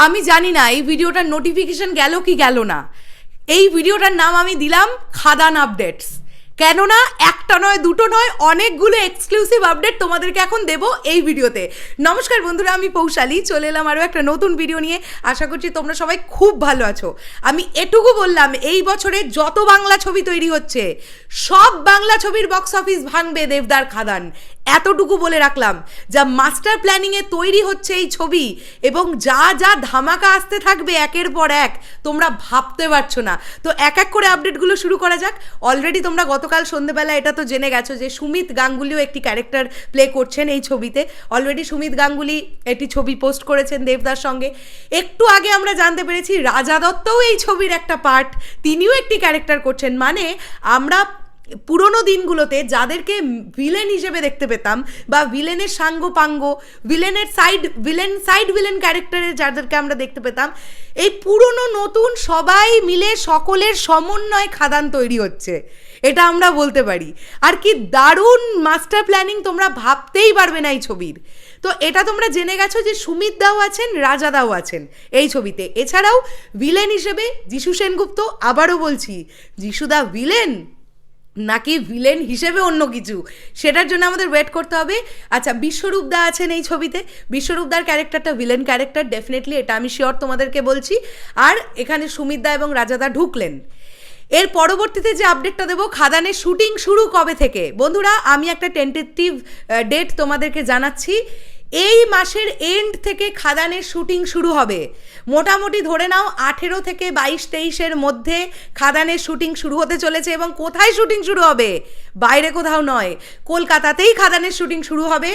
আমি জানি না এই ভিডিওটার নোটিফিকেশন গেল কি গেল না। এই ভিডিওটার নাম আমি দিলাম খাদান আপডেটস, কেননা একটা নয় দুটো নয় অনেকগুলো এক্সক্লুসিভ আপডেট তোমাদেরকে এখন দেবো এই ভিডিওতে। নমস্কার বন্ধুরা, আমি পৌশালী, চলে এলাম আরও একটা নতুন ভিডিও নিয়ে। আশা করছি তোমরা সবাই খুব ভালো আছো। আমি এটুকু বললাম, এই বছরে যত বাংলা ছবি তৈরি হচ্ছে সব বাংলা ছবির বক্স অফিস ভাঙবে দেবদার খাদান, এতটুকু বলে রাখলাম। যা মাস্টার প্ল্যানিংয়ে তৈরি হচ্ছে এই ছবি এবং যা যা ধামাকা আসতে থাকবে একের পর এক, তোমরা ভাবতে পারছো না। তো এক এক করে আপডেটগুলো শুরু করা যাক। অলরেডি তোমরা গতকাল সন্ধ্যেবেলা এটা তো জেনে গেছো যে সুমিত গাঙ্গুলিও একটি ক্যারেক্টার প্লে করছেন এই ছবিতে। অলরেডি সুমিত গাঙ্গুলি একটি ছবি পোস্ট করেছেন দেবদার সঙ্গে। একটু আগে আমরা জানতে পেরেছি রাজা দত্তও এই ছবির একটা পার্ট, তিনিও একটি ক্যারেক্টার করছেন। মানে আমরা পুরোনো দিনগুলোতে যাদেরকে ভিলেন হিসেবে দেখতে পেতাম বা ভিলেনের সাঙ্গপাঙ্গ, ভিলেনের সাইড ভিলেন ক্যারেক্টারে যাদেরকে আমরা দেখতে পেতাম, এই পুরনো নতুন সবাই মিলে সকলের সমন্বয়ে খাদান তৈরি হচ্ছে, এটা আমরা বলতে পারি। আর কি দারুণ মাস্টার প্ল্যানিং, তোমরা ভাবতেই পারবে না এই ছবির। তো এটা তোমরা জেনে গেছো যে সুমিত দাও আছেন, রাজা দাও আছেন এই ছবিতে। এছাড়াও ভিলেন হিসেবে যিশু সেনগুপ্ত। আবারও বলছি, যিশুদা ভিলেন নাকি ভিলেন হিসেবে অন্য কিছু, সেটার জন্য আমাদের ওয়েট করতে হবে। আচ্ছা, বিশ্বরূপ দা আছেন এই ছবিতে। বিশ্বরূপ দার ক্যারেক্টারটা ভিলেন ক্যারেক্টার ডেফিনেটলি, এটা আমি শিওর তোমাদেরকে বলছি। আর এখানে সুমিত দা এবং রাজাদা ঢুকলেন। এর পরবর্তীতে যে আপডেটটা দেবো, খাদানের শুটিং শুরু কবে থেকে। বন্ধুরা, আমি একটা টেন্টেটিভ ডেট তোমাদেরকে জানাচ্ছি। এই মাসের এন্ড থেকে খাদানের শুটিং শুরু হবে। মোটামুটি ধরে নাও 18 থেকে 22-23-এর মধ্যে খাদানের শুটিং শুরু হতে চলেছে। এবং কোথায় শুটিং শুরু হবে? বাইরে কোথাও নয়, কলকাতাতেই খাদানের শুটিং শুরু হবে।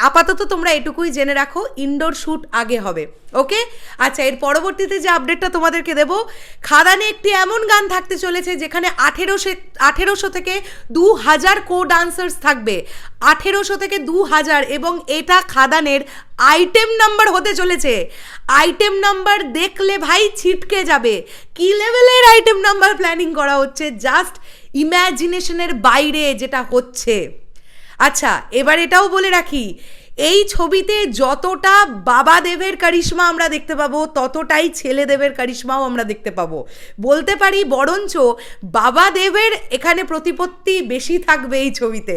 আপাতত তোমরা এটুকুই জেনে রাখো, ইনডোর শ্যুট আগে হবে। ওকে, আচ্ছা, এর পরবর্তীতে যে আপডেটটা তোমাদেরকে দেবো, খাদানে একটি এমন গান থাকতে চলেছে যেখানে 1800 থেকে 2000 কো ডান্সার্স থাকবে। 1800 থেকে 2000, এবং এটা খাদানের আইটেম নাম্বার হতে চলেছে। আইটেম নাম্বার দেখলে ভাই ছিটকে যাবে, কি লেভেলের আইটেম নাম্বার প্ল্যানিং করা হচ্ছে, জাস্ট ইম্যাজিনেশনের বাইরে যেটা হচ্ছে। আচ্ছা, এবার এটাও বলে রাখি, এই ছবিতে যতটা বাবা দেবের কারিশমা আমরা দেখতে পাবো, ততটাই ছেলে দেবের কারিশমাও আমরা দেখতে পাবো। বলতে পারি বরঞ্চ বাবা দেবের এখানে প্রতিপত্তি বেশি থাকবে এই ছবিতে,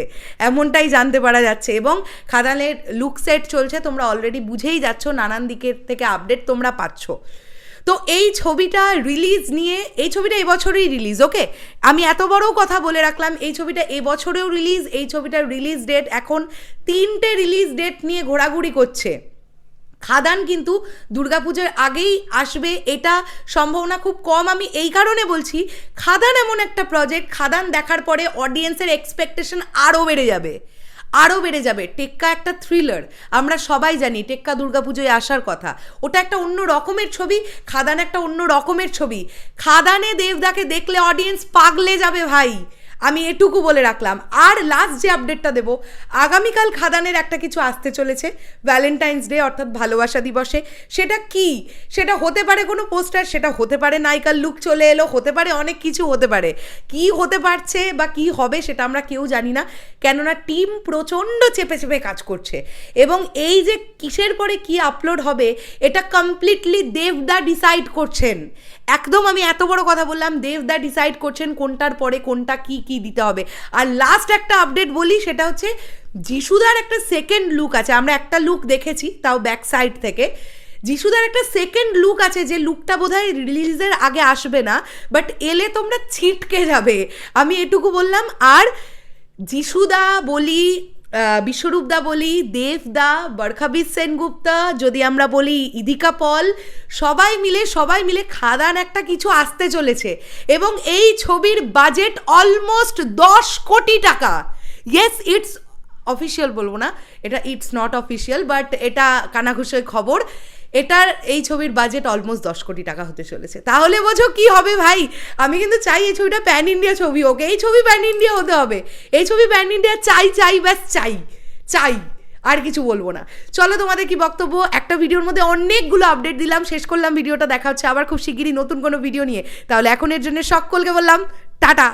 এমনটাই জানতে পারা যাচ্ছে। এবং খাদানের লুক সেট চলছে, তোমরা অলরেডি বুঝেই যাচ্ছ, নানান দিকের থেকে আপডেট তোমরা পাচ্ছ। তো এই ছবিটা রিলিজ নিয়ে, এই ছবিটা এবছরই রিলিজ। ওকে, আমি এত বড় কথা বলে রাখলাম, এই ছবিটা এবছরেও রিলিজ। এই ছবিটার রিলিজ ডেট এখন 3টে রিলিজ ডেট নিয়ে ঘোরাঘুরি করছে। খাদান কিন্তু দুর্গাপুজোর আগেই আসবে, এটা সম্ভাবনা খুব কম। আমি এই কারণে বলছি, খাদান এমন একটা প্রজেক্ট, খাদান দেখার পরে অডিয়েন্সের এক্সপেকটেশন আরও বেড়ে যাবে। টেক্কা একটা থ্রিলার, আমরা সবাই জানি টেক্কা দুর্গাপুজোয় আসার কথা। ওটা একটা অন্য রকমের ছবি, খাদান একটা অন্য রকমের ছবি। খাদানে দেবদাকে দেখলে অডিয়েন্স পাগলে যাবে ভাই, আমি এটুকু বলে রাখলাম। আর লাস্ট যে আপডেটটা দেবো, আগামীকাল খাদানের একটা কিছু আসতে চলেছে, ভ্যালেন্টাইন্স ডে অর্থাৎ ভালোবাসা দিবসে। সেটা কি? সেটা হতে পারে কোনো পোস্টার, সেটা হতে পারে নায়িকার লুক চলে এলো, হতে পারে অনেক কিছু হতে পারে। কি হতে পারছে বা কি হবে সেটা আমরা কেউ জানি না, কেননা টিম প্রচণ্ড চেপে চেপে কাজ করছে। এবং এই যে কিসের পরে কি আপলোড হবে, এটা কমপ্লিটলি দেবদা ডিসাইড করছেন। একদম, আমি এত বড় কথা বললাম, দেবদা ডিসাইড করছেন কোনটার পরে কোনটা কি কি দিতে হবে। আর লাস্ট একটা আপডেট বলি, সেটা হচ্ছে যিশুদার একটা সেকেন্ড লুক আছে। আমরা একটা লুক দেখেছি, তাও ব্যাক সাইড থেকে। যিশুদার একটা সেকেন্ড লুক আছে, যে লুকটা বোধহয় রিলিজের আগে আসবে না, বাট এলে তোমরা ছিটকে যাবে, আমি এটুকু বললাম। আর যিশুদা বলি, বিশ্বরূপদা বলি, দেবদা, বরখাবিজ সেনগুপ্তা, যদি আমরা বলি ইদিকা পল, সবাই মিলে খাদান একটা কিছু আসতে চলেছে। এবং এই ছবির বাজেট অলমোস্ট 10 কোটি টাকা। ইয়েস, ইটস অফিসিয়াল, বলবো না এটা ইটস নট অফিসিয়াল, বাট এটা কানাঘুষোয় খবর। এটার, এই ছবির বাজেট অলমোস্ট 10 কোটি টাকা হতে চলেছে। তাহলে বোঝো কি হবে ভাই। আমি কিন্তু চাই এই ছবিটা প্যান ইন্ডিয়া ছবি হোক, এই ছবি প্যান ইন্ডিয়া হতে হবে, এই ছবি প্যান ইন্ডিয়া চাই, ব্যাস চাই, আর কিছু বলবো না। চলো, তোমাদের কি বক্তব্য? একটা ভিডিওর মধ্যে অনেকগুলো আপডেট দিলাম, শেষ করলাম ভিডিওটা। দেখা হচ্ছে আবার খুব শিগগিরই নতুন কোনো ভিডিও নিয়ে। তাহলে এখন এর জন্য সকলকে বললাম টাটা।